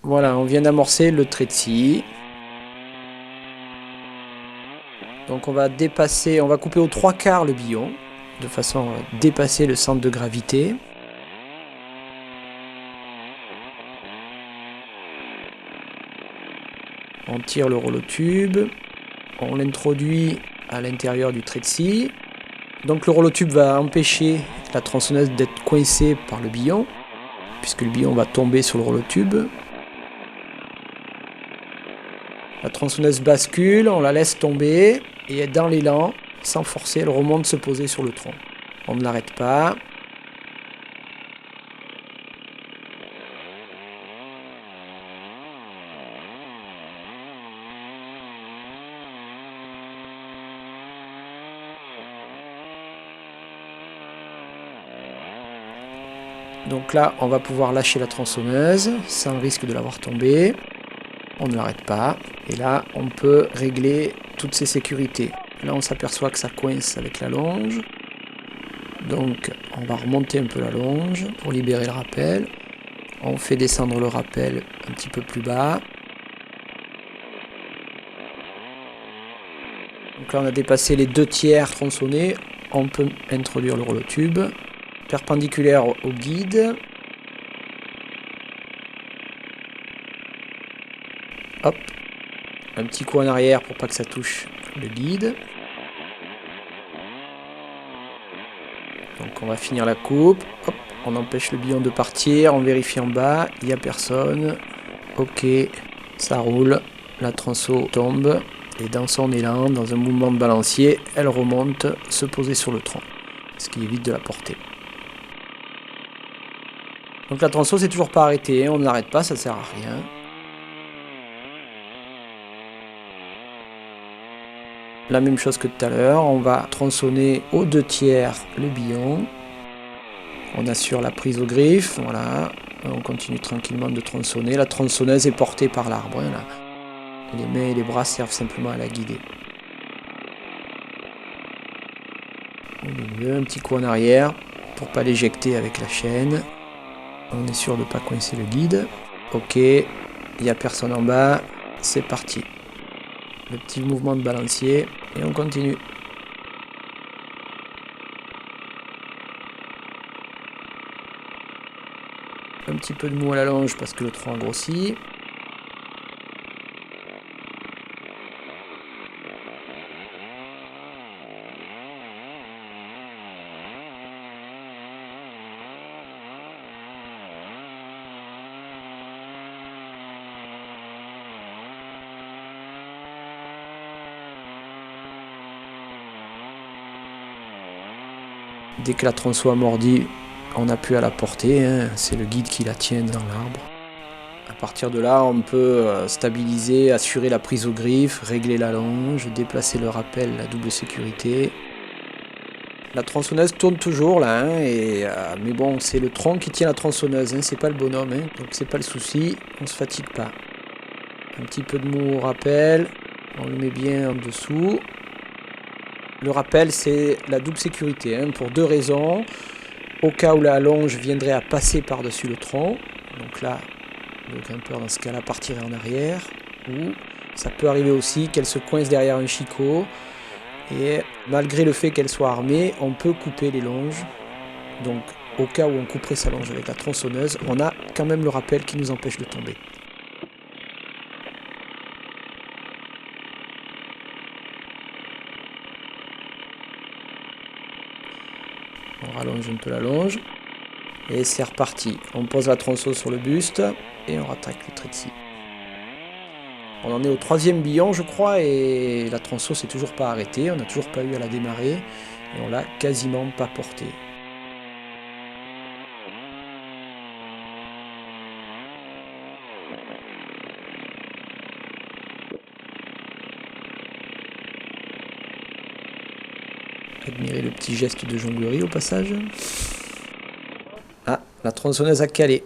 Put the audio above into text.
Voilà, on vient d'amorcer le trait de scie. Donc on va dépasser, on va couper aux 3/4 le billon, de façon à dépasser le centre de gravité. On tire le rouleau tube, on l'introduit à l'intérieur du trait de scie. Donc le rouleau tube va empêcher la tronçonneuse d'être coincée par le billon, puisque le billon va tomber sur le rouleau tube. La tronçonneuse bascule, on la laisse tomber, et dans l'élan, sans forcer, elle remonte se poser sur le tronc. On ne l'arrête pas. Donc là, on va pouvoir lâcher la tronçonneuse sans risque de l'avoir tombée. On ne l'arrête pas. Et là, on peut régler toutes ces sécurités. Là, on s'aperçoit que ça coince avec la longe. Donc, on va remonter un peu la longe pour libérer le rappel. On fait descendre le rappel un petit peu plus bas. Donc là, on a dépassé les 2/3 tronçonnés. On peut introduire le rouleau tube perpendiculaire au guide. Hop, un petit coup en arrière pour pas que ça touche le guide. Donc on va finir la coupe. Hop, on empêche le billon de partir. On vérifie en bas, il n'y a personne. Ok, ça roule. La tronçon tombe. Et dans son élan, dans un mouvement de balancier, elle remonte, se poser sur le tronc. Ce qui évite de la porter. Donc la tronçon c'est toujours pas arrêté, on ne l'arrête pas, ça sert à rien. La même chose que tout à l'heure, on va tronçonner aux 2/3 le billon. On assure la prise au griffe, voilà. On continue tranquillement de tronçonner. La tronçonneuse est portée par l'arbre. Hein, là. Les mains et les bras servent simplement à la guider. Au milieu, un petit coup en arrière pour pas l'éjecter avec la chaîne. On est sûr de ne pas coincer le guide. Ok, il n'y a personne en bas. C'est parti. Le petit mouvement de balancier et on continue. Un petit peu de mou à la longe parce que le tronc a grossi. Dès que la tronçon a mordi, on n'a plus à la porter, hein. C'est le guide qui la tient dans l'arbre. À partir de là, on peut stabiliser, assurer la prise au griffe, régler la longe, déplacer le rappel, la double sécurité. La tronçonneuse tourne toujours là, hein, mais bon, c'est le tronc qui tient la tronçonneuse, hein, c'est pas le bonhomme, hein, donc c'est pas le souci, on se fatigue pas. Un petit peu de mou au rappel, on le met bien en dessous. Le rappel, c'est la double sécurité, hein, pour deux raisons. Au cas où la longe viendrait à passer par-dessus le tronc, donc là, le grimpeur dans ce cas-là partirait en arrière, ou ça peut arriver aussi qu'elle se coince derrière un chicot, et malgré le fait qu'elle soit armée, on peut couper les longes. Donc au cas où on couperait sa longe avec la tronçonneuse, on a quand même le rappel qui nous empêche de tomber. On rallonge un peu la longe. Et c'est reparti. On pose la tronçon sur le buste et on rattaque le trait de scie. On en est au 3e billon, je crois, et la tronçon s'est toujours pas arrêtée. On n'a toujours pas eu à la démarrer et on l'a quasiment pas portée. Admirez le petit geste de jonglerie au passage. Ah, la tronçonneuse a calé.